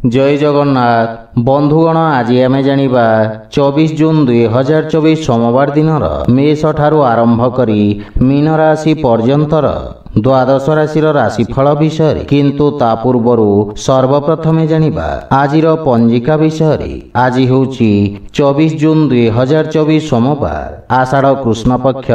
जय जगन्नाथ बंधुगण आज आम जानिबा 24 जून 2024 सोमवार दिन मेष ठारू आरंभ करी मीन राशि पर्यंतर द्वादश राशिर राशिफल विषय किंतु ता पूर्वरु सर्वप्रथमे जानिबा आजिर पंजिका विषय। आज होउची 24 जून 2024 सोमवार आषाढ़ कृष्ण पक्ष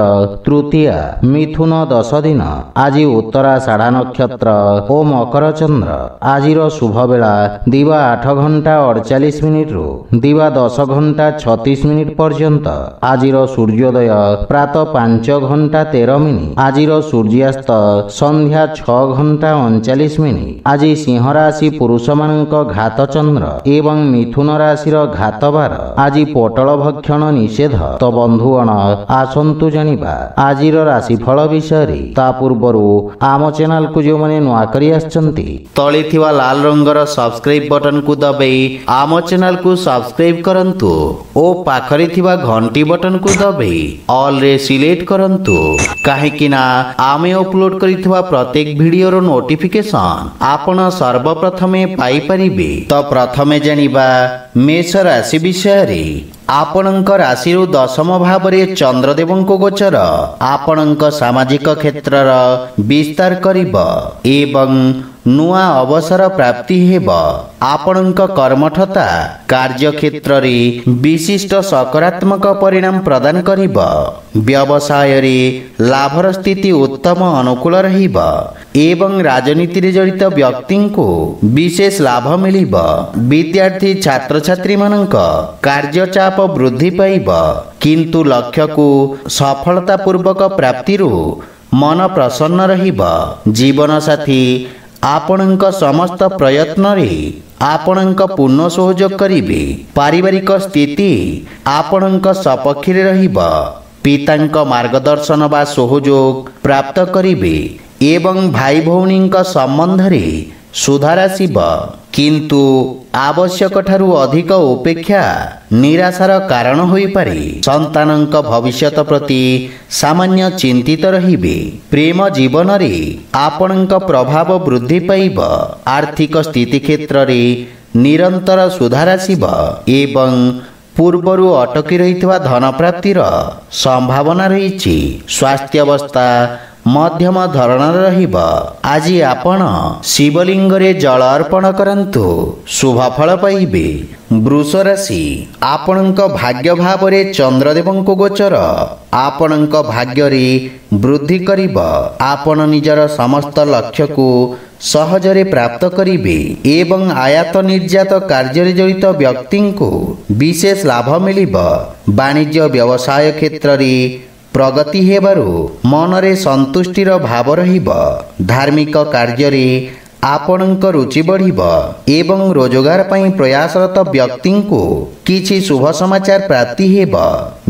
तृतीया मिथुन 10 दिन। आज उत्तराषाढ़ नक्षत्र ओ मकर चंद्र। आजिर शुभ बेला दिवा 8 घंटा 48 मिनिट रु दिवा 10 घंटा 36 मिनिट पर्यंत। आजिर सूर्योदय प्रातः 5 घंटा 13 मिनिट। आजिर सूर्यास्त संध्या 6 घंटा 39 मिनिट। आज सिंह राशि पुरुष मानक घात चंद्र एवं मिथुन राशि घात बार। आज पोटल भक्षण निषेध। तो बंधुगण आसंतु जानिबा आजिर राशिफल विषय। ता पूर्वरु आम चैनल को जो माने नुआ करी आछंती तळे थिवा लाल रंगर सब्सक्राइब बटन को दबाई आम चैनल को सब्सक्राइब करंतु ओ पाखरे थिवा घंटी बटन को दबाई ऑल रे सिलेक्ट करंतु काहेकि ना आमे अपलोड करिथिवा प्रत्येक वीडियो रो नोटिफिकेशन आपण सर्वप्रथमे पाई परिबे। तो प्रथमे जानिबा मेष राशि विषय। आपणक राशि दशम भाव में चंद्रदेव गोचर आपणक सामाजिक क्षेत्र विस्तार करिब एवं नुआ अवसर प्राप्ति हेब। आपणक कर्मठता कार्य क्षेत्र रे विशिष्ट सकारात्मक परिणाम प्रदान करिब। व्यवसाय रे लाभर स्थिति उत्तम अनुकूल रहिब एवं राजनीति रे जड़ित व्यक्ति को विशेष लाभ मिलिब। विद्यार्थी छात्र छात्री मानक कार्य चाप वृद्धि पाइब किंतु लक्ष्य को सफलता पूर्वक प्राप्ति मन प्रसन्न रहिब। जीवन साथी आपणक समस्त प्रयत्न रे आपणक पूर्ण सहयोग करिवे। पारिवारिक स्थिति आपणक सपक्ष रे रहिब। पितांक मार्गदर्शन बा सहयोग प्राप्त करिवे एवं भाई भौणींक संबंध रे सुधार आसिब किंतु आवश्यक ठारू अधिक उपेक्षा निराशार कारण होई पारे। संतानंक भविष्यत प्रति सामान्य चिंतित रहिबे। प्रेम जीवन रे आपणक प्रभाव वृद्धि पाइब। आर्थिक स्थिति क्षेत्र रे निरंतर सुधार आसिब एवं पूर्वरु अटकी रहितवा धन प्राप्तिर संभावना रहिछि। स्वास्थ्य अवस्था मध्यम धरणर रहिब। आज आपण शिवलिंग रे जल अर्पण करंतु शुभ फल पाइबे। वृष राशि आपणक भाग्य भाव रे चंद्रदेव गोचर आपणक भाग्य रे वृद्धि करिब। आपण निजर समस्त लक्ष्य को सहजरे प्राप्त करिवे एवं आयात निर्यात कार्य रे जड़ित व्यक्ति को विशेष लाभ मिलिब। वाणिज्य व्यवसाय क्षेत्र रे प्रगति हेबारु मनरे संतुष्टिर भाव रहिब। धार्मिक कार्य रे आपणक रुचि बढ़िब एवं रोजगार पई प्रयासरत व्यक्ति को किछि शुभ समाचार प्राप्ति हेब।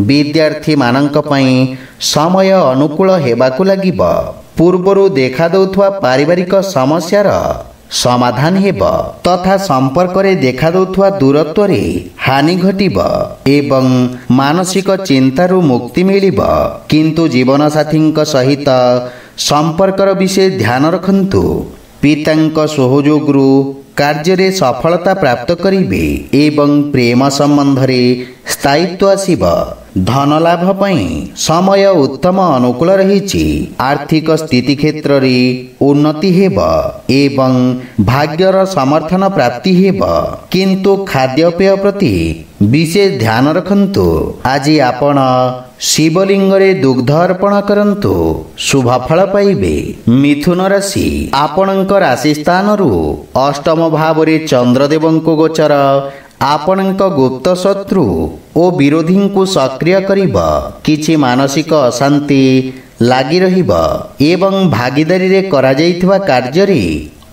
विद्यार्थी मानक पई समय अनुकूल हेबाकु लागिब। पूर्वरु देखा दउथवा पारिवारिक समस्यार समाधान हेब तथा संपर्क रे देखा दउथवा दूरत्व रे हानि घटिब एवं मानसिक चिंतारु मुक्ति मिलिब। किंतु जीवन साथींक सहित संपर्कर विषय ध्यान रखंतु। पितांक सहयोगरु कार्य रे सफलता प्राप्त करिवे एवं प्रेम संबंध रे स्थायित्व आसिब। धन लाभ पई समय उत्तम अनुकूल रहिछि। आर्थिक स्थिति क्षेत्र रे उन्नति हेब एवं भाग्यर समर्थन प्राप्ति हेब किंतु खाद्यपेय प्रति विशेष ध्यान रखंतु। आज आपण शिवलिंग रे दुग्ध अर्पण करंतु शुभ फल पाइबे। मिथुन राशि आपणक राशि स्थान रु अष्टम भाव रे चंद्रदेव गोचर आपणक गुप्त शत्रु ओ विरोधी को सक्रिय करिब। किछि मानसिक अशांति लागि रहिब एवं भागीदारी रे करा जाइथिबा कार्य रे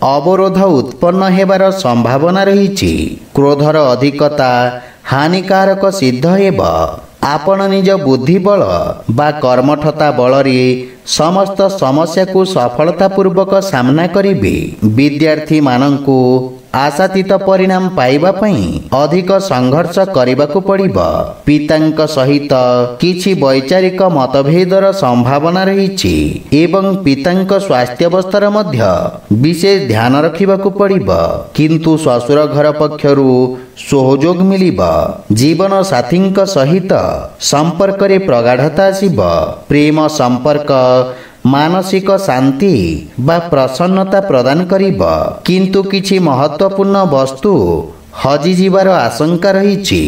अवरोध उत्पन्न हेबार संभावना रहिछि। क्रोधर अधिकता हानिकारक सिद्ध हेब। आपण निज बुद्धि बल बा कर्मठता बल रे समस्त समस्या को सफलता पूर्वक सामना करिवे। विद्यार्थी मानंकु आशातीत परिणाम पाइबा पई अधिक संघर्ष करबाकू पड़िब। पितांक सहित किछि वैचारिक मतभेदर संभावना रहिछि एवं पितांक स्वास्थ्यावस्थार मध्य विशेष ध्यान रखिबाकू पड़िब। किंतु ससुर घर पक्षरु सहयोग मिलिब। जीवन साथींक सहित संपर्क रे प्रगाढ़ता आसिब। प्रेम संपर्क मानसिक शांति बा प्रसन्नता प्रदान करिब। किंतु किछि महत्वपूर्ण वस्तु हजि जीवार आशंका रहिछि,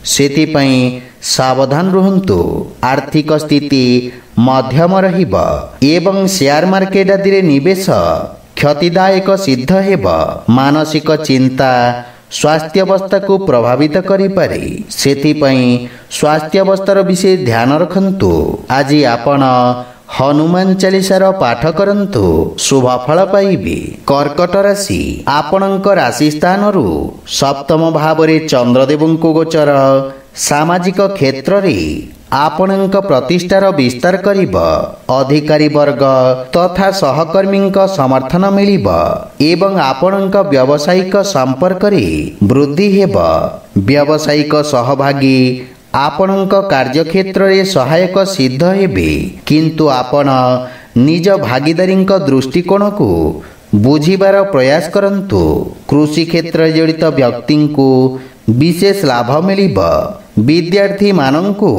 सेतिपई सावधान रुहंतु। आर्थिक स्थिति मध्यम रहिब एवं शेयर मार्केट आदि रे निवेश क्षतिदायक सिद्ध हेब। मानसिक चिंता स्वास्थ्यावस्था को प्रभावित करिपारे, सेतिपई स्वास्थ्यावस्थार विशेष ध्यान रखंतु। आज आपण हनुमान चालीसार पाठ करंतु, शुभ फल पाइबे। कर्कट राशि, आपणक राशि स्थानरु सप्तम भावरे चंद्रदेवंको गोचर सामाजिक क्षेत्र रे आपणक प्रतिष्ठार विस्तार करिब। अधिकारी वर्ग तथा सहकर्मींक समर्थन मिलिब एवं आपणक व्यावसायिक संपर्क रे वृद्धि हेब। व्यावसायिक सहभागी आपणक कार्यक्षेत्र रे सहायक सिद्ध हेबे, किंतु आपण निज भागीदारींक दृष्टिकोण को बुझिबार प्रयास करंतु। कृषि क्षेत्र जड़ित व्यक्ति को विशेष लाभ मिलिब। विद्यार्थी मानंकु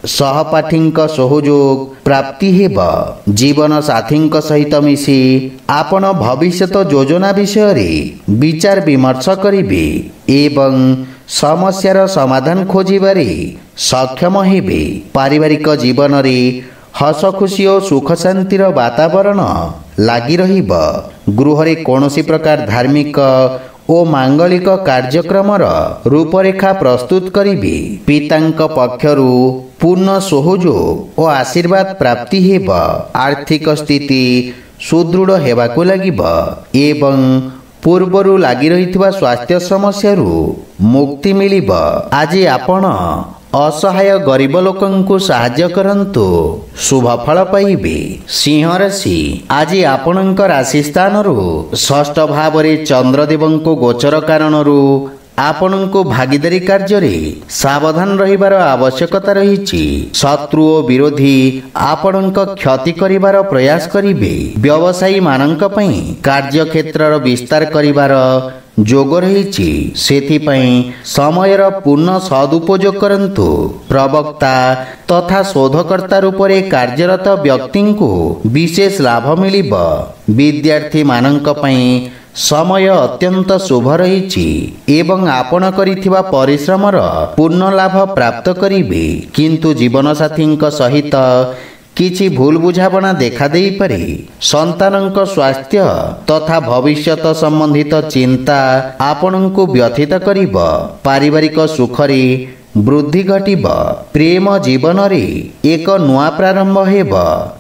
सहपाठींक सहयोग प्राप्ति हेब। जीवन साथींक सहित मिसी आपण भविष्यत योजना विषय रे विचार विमर्श करिबे एवं समस्यार समाधान खोजिबारे सक्षम हेबे। पारिवारिक जीवन रे हस खुशी और सुख शांतिर वातावरण लागी रहिब। गृह रे कोनोसी प्रकार धार्मिक ओ मांगलिक कार्यक्रमर रूपरेखा प्रस्तुत करिबे। पितांक पक्षरु पूर्ण सहयोग और आशीर्वाद प्राप्ति हेब। आर्थिक स्थिति सुदृढ़ हेबाकू लागिब एवं पूर्वरु लागी रहितबा स्वास्थ्य समस्यारु मुक्ति मिलिब। आज आपण असहाय गरीब लोकंकु साहाय्य करंतु, शुभ फल पाइबे। सिंह राशि, आज आपणक राशि स्थानरु षष्ठ भावरे चंद्रदेवंको गोचर कारणरु आपणको भागीदारी कार्य रे सावधान रहिबार आवश्यकता रहिछि। शत्रु और विरोधी आपणक क्षति करिबार प्रयास करिबे। व्यवसायी मानंक पई कार्य क्षेत्रर विस्तार करिबार जोग रहिछि, सेथिपई समयर पूर्ण सदुपयोग करंतु। प्रवक्ता तथा शोधकर्ता रूपरे कार्यरत व्यक्तिंकु विशेष लाभ मिलिब। विद्यार्थी मानंक पई समय अत्यंत शुभ रहिछि एवं आपण करिथिबा परिश्रमर पूर्ण लाभ प्राप्त करिबे। किंतु जीवन साथींक सहित किछि भूल बुझाबना देखा देई पारे। संतानंक स्वास्थ्य तथा भविष्यत संबंधित चिंता आपणंकु व्यथित करिब। पारिवारिक सुखरे वृद्धि घटिब। प्रेम जीवन रे एक नुआ प्रारंभ हेब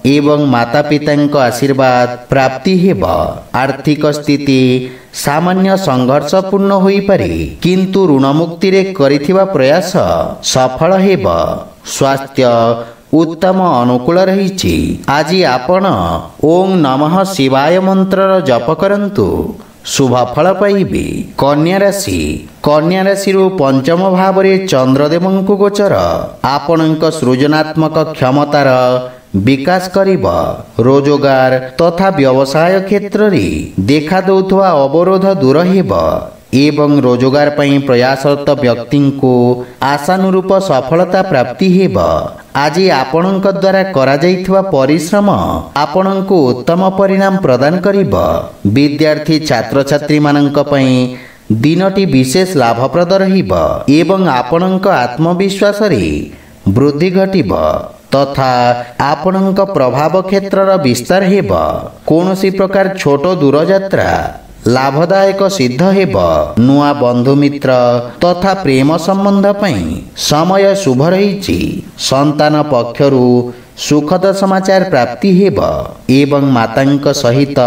एवं माता पितांक आशीर्वाद प्राप्ति हेब। आर्थिक स्थिति सामान्य संघर्षपूर्ण होई पारे, किंतु ऋण मुक्ति रे करिथिबा प्रयास सफल हेब। स्वास्थ्य उत्तम अनुकूल रहिछि। आज आपण ओम नमः शिवाय मंत्रर जप करंतु, शुभ फल पाइबे। कन्या राशि, कन्या राशि पंचम भावरे चंद्रदेवंको गोचर आपणक सृजनात्मक क्षमतार विकास करिब। रोजगार तथा व्यवसाय क्षेत्र रे देखा दउथवा अवरोध दूर हेब एवं रोजगार पई प्रयासरत व्यक्ति को आशानुरूप सफलता प्राप्ति हेब। आज आपणक द्वारा करा जाइथवा परिश्रम आपणको उत्तम परिणाम प्रदान करिब। विद्यार्थी छात्र छात्री मानक पई दिनटी विशेष लाभप्रद रहिब एवं आपणक आत्मविश्वास रे वृद्धि घटिब तथा आपणक प्रभाव क्षेत्रर विस्तार हेब। कोनोसी प्रकार छोट दूर यात्रा लाभदायक सिद्ध हेब। नुआ बंधु मित्र तथा प्रेम संबंध पई समय शुभ रहिछि। संतान पक्षरु सुखद समाचार प्राप्ति हेब एवं मातांक सहित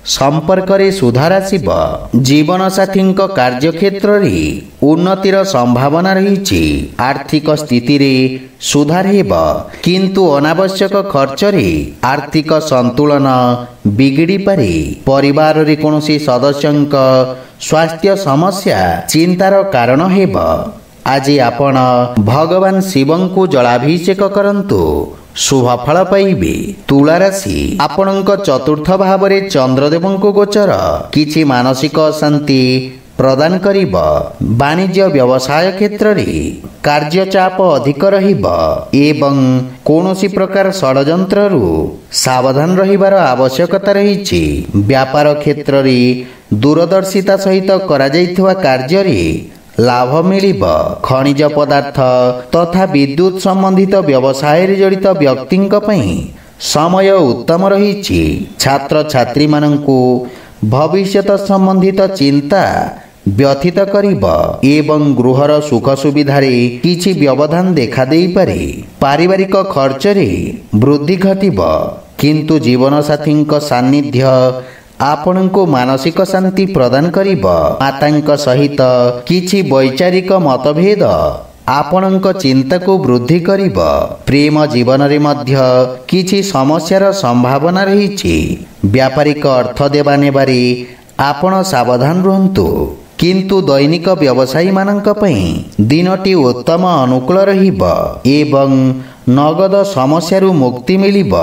संपर्करे सुधार आसिब। जीवनसाथींक कार्यक्षेत्ररे उन्नतिर संभावना रही। आर्थिक स्थिति रे सुधार हेब, किंतु अनावश्यक खर्चरे आर्थिक संतुलन बिगड़ी पारे। परिवार रे कोनोसी सदस्यंक स्वास्थ्य समस्या चिंतार कारण हेब। आज आपण भगवान शिवं को जलाभिषेक करंतु, शुभ फल पाइबे। तुला राशि आपणक चतुर्थ भाव रे चंद्रदेव को गोचर किछि मानसिक अशांति प्रदान करिब। वाणिज्य व्यवसाय क्षेत्र रे कार्य चाप अधिक रहिब एवं कोनोसी प्रकार षडयंत्र रु सावधान रहिबार आवश्यकता रहिछि। व्यापार क्षेत्र रे दूरदर्शिता सहित करा जाइथिवा कार्य रे लाभ मिलिब। खनिज पदार्थ तथा विद्युत संबंधित व्यवसाय रे जड़ित व्यक्तिंक पई समय उत्तम रहिछि। छात्र छात्री मानंकु भविष्यत संबंधित चिंता व्यथित करिब एवं गृहर सुख सुविधारे किछि व्यवधान देखा देई पारे। पारिवारिक खर्च रे वृद्धि घटिब, किंतु जीवन साथींक सान्निध्य आपणको मानसिक शांति प्रदान करिब। मातांक सहित किछि वैचारिक मतभेद आपणक चिंता को वृद्धि करिब। प्रेम जीवन रे मध्य किछि समस्यार संभावना रहिछि। व्यापारिक अर्थ देवा नेबारे आपण सावधान रहंतु, किंतु दैनिक व्यवसायी मानक पई दिनटी उत्तम अनुकूल रहिब एवं नगद समस्यारु मुक्ति मिलिब।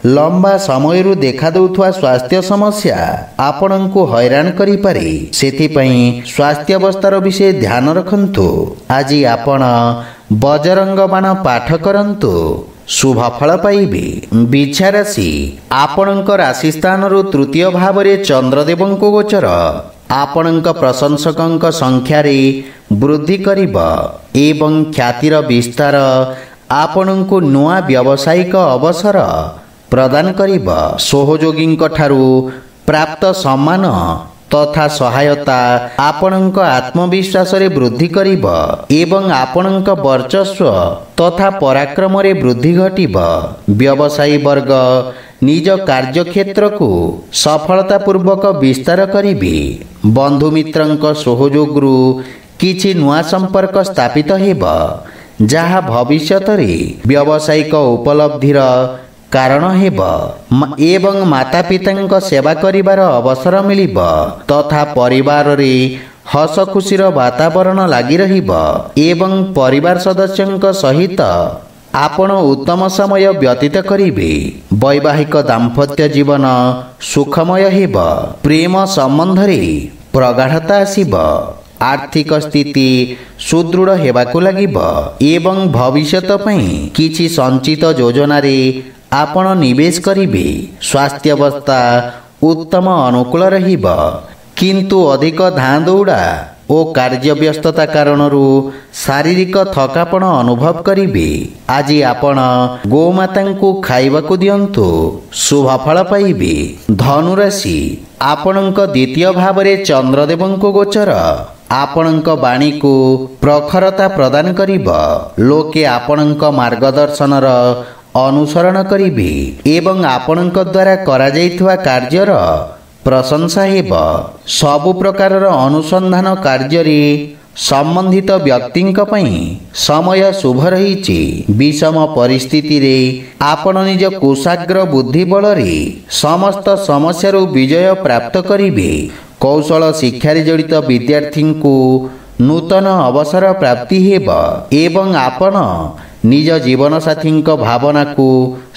लंबा समयरु देखा देउथुवा स्वास्थ्य समस्या आपणंकु हैरान करि पारे, सेथिपई स्वास्थ्य अवस्थार विषय ध्यान रखंतु। आज आपण बजरंग बाण पाठ करंतु, शुभ फल पाइबे। बिछा राशि आपणंक राशि स्थानरु तृतीय भाव रे चंद्रदेवं को गोचर आपणंक प्रशंसकंक संख्या रे वृद्धि करिब एवं ख्यातिर विस्तार आपणंकु नुआ व्यावसायिक अवसर प्रदान करिब। सहयोगींक ठारू प्राप्त सम्मान तथा सहायता आपणंक आत्मविश्वास रे वृद्धि करिब एवं आपणंक वर्चस्व तथा पराक्रम रे वृद्धि घटिब। व्यवसायी वर्ग निज कार्यक्षेत्र को सफलता पूर्वक विस्तार करिबे। बंधु मित्रंक सहयोगरु किछि नुआ संपर्क स्थापित हेब, जहा भविष्यत रे व्यावसायिक उपलब्धिर कारण हेब एवं माता पितांक सेवा करिबार अवसर मिलिब तथा परिवार रे हस खुशीर वातावरण लागि रहिब एवं परिवार सदस्यंक सहित आपण उत्तम समय व्यतीत करिबे। वैवाहिक दाम्पत्य जीवन सुखमय हेब। प्रेम संबंध रे प्रगाढ़ता आसिब। आर्थिक स्थिति सुदृढ़ हेबाकु लागिब एवं भविष्यत पई किछि संचित योजना रे आपण निवेश करिबे। स्वास्थ्य अवस्था उत्तम अनुकूल रहिब, किंतु अधिक धां दौड़ा ओ कार्य व्यस्तता कारणरू शारीरिक थकापन अनुभव करिबे। आज आपण गोमातांकु खाइबाकु दियंतु, शुभ फल पाइबे। धनु राशि आपणंक द्वितीय भाव रे चंद्रदेवं को गोचर आपणंक वाणी को प्रखरता प्रदान करिब। लोके आपणंक मार्गदर्शनर अनुसरण करिबे एवं आपणंक द्वारा करा जाइथवा कार्यर प्रशंसा हेब। सबु प्रकारर अनुसंधान कार्य रे संबंधित व्यक्तिंक पई समय शुभ रहिछि। विषम परिस्थिति रे आपण निज कुशाग्र बुद्धि बल रे समस्त समस्यारु विजय प्राप्त करिबे। कौशल शिक्षा रे जड़ित विद्यार्थी को नूतन अवसर प्राप्ति हेब एवं आपण निज जीवन साथी भावना को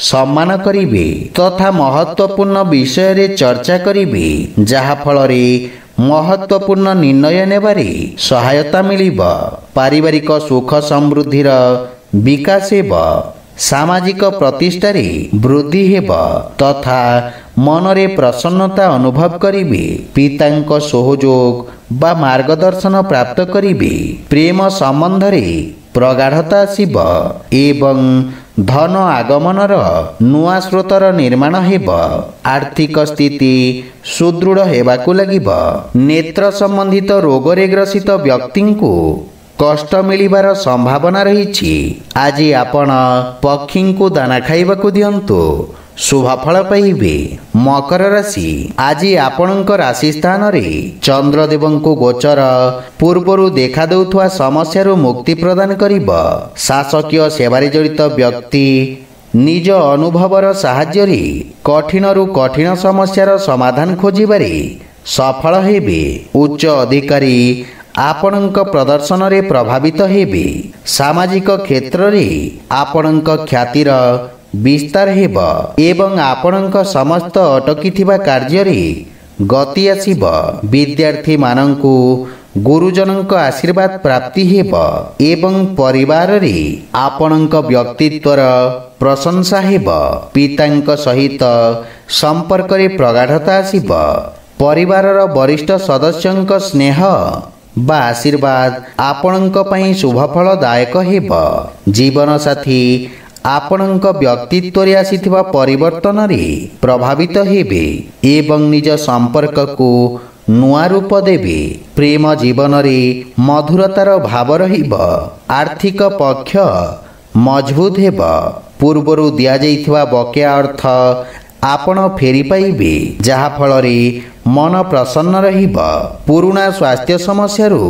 सम्मान करिबे तथा महत्वपूर्ण विषय रे चर्चा करिबे, जहा फल रे महत्वपूर्ण निर्णय नेबारे सहायता मिलिब। पारिवारिक सुख समृद्धिर विकास हेब। सामाजिक प्रतिष्ठा रे वृद्धि हेब तथा मनरे प्रसन्नता अनुभव करिबे। पितांक सहयोग बा मार्गदर्शन प्राप्त करिबे। प्रेम संबंध रे प्रगाढ़ता आसिब एवं धन आगमनर नुआ स्रोतर निर्माण हेब। आर्थिक स्थिति सुदृढ़ हेबाकु लागिब। नेत्र संबंधित रोग रे ग्रसित व्यक्ति को कष्ट मिलिबार संभावना रहिछि। आज आपण पक्षी को दाना खाइबाकु दियंतु, शुभफल पाइबे। मकर राशि आज आपणक राशि स्थान रे चंद्रदेवंकु गोचर पूर्वरु देखा देउथुवा समस्यारु मुक्ति प्रदान करिब। शासकीय सेवारे जड़ित व्यक्ति निज अनुभवर साहाय्य कठिनरु कठिन समस्यार समाधान खोजिबारे सफल हेबे। उच्च अधिकारी आपणक प्रदर्शन रे प्रभावित हेबे। सामाजिक क्षेत्र रे आपणक ख्यातिर विस्तार हेब एवं आपणक समस्त अटकी कार्य रे गति आसिब। विद्यार्थी मानंकु गुरुजनक आशीर्वाद प्राप्ति हेब एवं परिवार रे आपणक व्यक्तित्वर प्रशंसा हेब। पितांक सहित संपर्क रे प्रगाढ़ता आसिब। परिवारर वरिष्ठ सदस्यंक स्नेह बा आशीर्वाद आपणक पई शुभफलदायक हेब। जीवन साथी आपणक व्यक्तित्व रे आसीथिबा परिवर्तन रे प्रभावित हेबे एवं निज संपर्क को नुआ रूप देबे। प्रेम जीवन रे मधुरतार भाव रहिब। आर्थिक पक्ष मजबूत हेब। पूर्वरु दिया जाइथिबा बकेया अर्थ आपण फेरी पाइबे, जहा फल रे मन प्रसन्न रहिब। पुराना स्वास्थ्य समस्यारू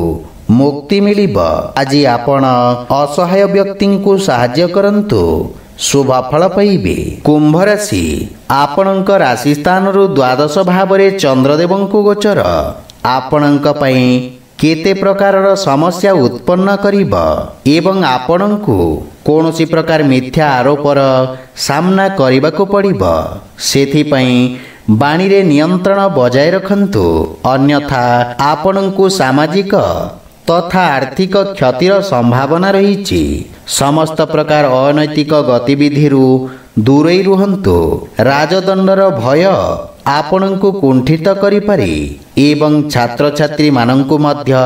मुक्ति मिलिब। आज आपण असहाय व्यक्ति को साहाय्य करंतु, शुभ फल पाइबे। कुंभ राशि आपणक राशि स्थान रु द्वादश भाव रे चंद्रदेवंकु गोचर आपणक पई केते प्रकारर समस्या उत्पन्न करिब एवं आपणकु कोनोसी प्रकार मिथ्या आरोपर सामना करिबाकु पड़िब। सेथि पई बाणी रे नियंत्रण बजाय रखंतु, अन्यथा आपणकु सामाजिक तथा आर्थिक क्षतिर संभावना रही। समस्त प्रकार अनैतिक गतिविधिरू दूरेई रुहंतु। राजदंडर भय आपणकु कुंठित करिपारे एवं छात्र छात्री मानंकु मध्य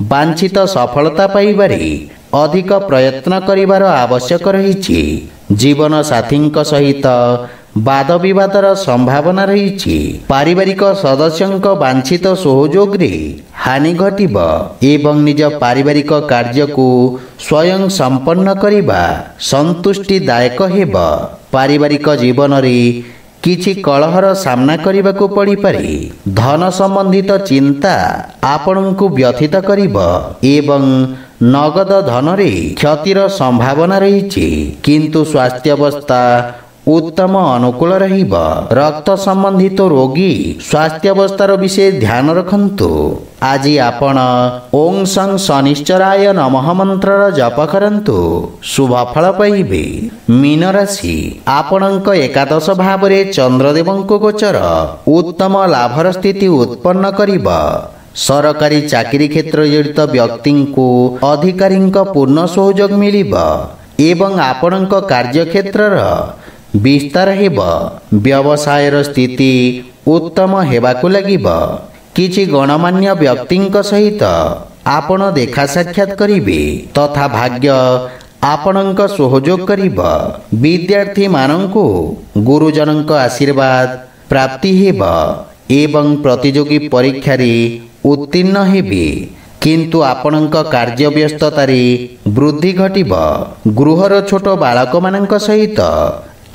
वांछित सफलता पाइबारे अधिक प्रयत्न करिवार आवश्यक रही। जीवन साथींक सहित वाद विवादर संभावना रही। पारिवारिक सदस्यंक वांछित सहयोग रे हानि घटिब एवं निज पारिवारिक कार्य को स्वयं संपन्न करिबा संतुष्टिदायक हेब। पारिवारिक जीवन रे किछि कलहर सामना करिबाकु पड़ी पारे। धन संबंधित चिंता आपणकु व्यथित करिब एवं नगद धन रे क्षतिर संभावना रही, किंतु स्वास्थ्य अवस्था उत्तम अनुकूल रहिब। रक्त संबंधित रोगी स्वास्थ्य अवस्थार विषय ध्यान रखंतु। आज आपण ओं सं शनिश्चराय नमः मंत्रर जप करंतु, शुभ फल पाइबे। मीन राशि आपणक एकादश भाव रे चंद्रदेवंकु गोचर उत्तम लाभर स्थिति उत्पन्न करिब। सरकारी चाकरी क्षेत्र जड़ित व्यक्ति को अधिकारी पूर्ण सहयोग मिलिब एवं आपणक कार्यक्षेत्रर विस्तार हेब। व्यवसायर स्थिति उत्तम हेबाकु लागिब। किछि गणमान्य व्यक्तिंक सहित आपण देखा साक्षात करिवे तथा भाग्य आपणक सहयोग करिब। विद्यार्थी मानंकु गुरुजनंक आशीर्वाद प्राप्ति हेब एवं प्रतियोगी परीक्षा रे उत्तीर्ण हेबे, किंतु आपणक कार्य व्यस्ततारे वृद्धि घटिब। गृहर छोट बालक मानंक सहित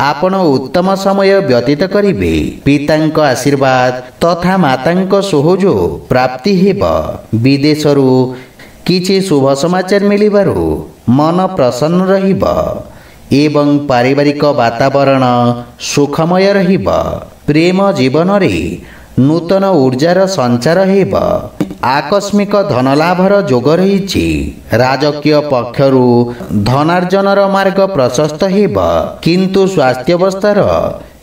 आपण उत्तम समय व्यतीत करिवे। पितांक आशीर्वाद तथा मातांक सहयोग प्राप्ति हेब। विदेशरू किछि शुभ समाचार मिलिबारु मन प्रसन्न रहिब एवं पारिवारिक वातावरण सुखमय रहिब। प्रेम जीवन रे नूतन ऊर्जार संचार हेब। आकस्मिक धनलाभर जोग रही। राजकीय पक्षरु धनार्जनर मार्ग प्रशस्त हेब, किंतु स्वास्थ्य अवस्थार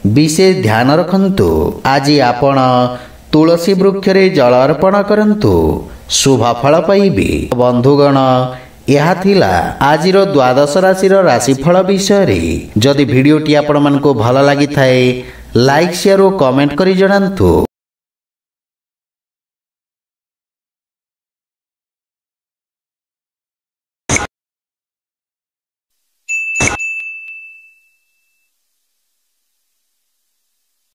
विशेष ध्यान रखंतु। आज आपण तुलसी वृक्ष रे जल अर्पण करंतु, शुभ फल पाइबे। बंधुगण, यह थिला आजिर द्वादश राशिर राशिफल विषय। जदि भिडियोटी आपण मानकु भल लागि थाए लाइक शेयर और कमेंट करी जणांतु।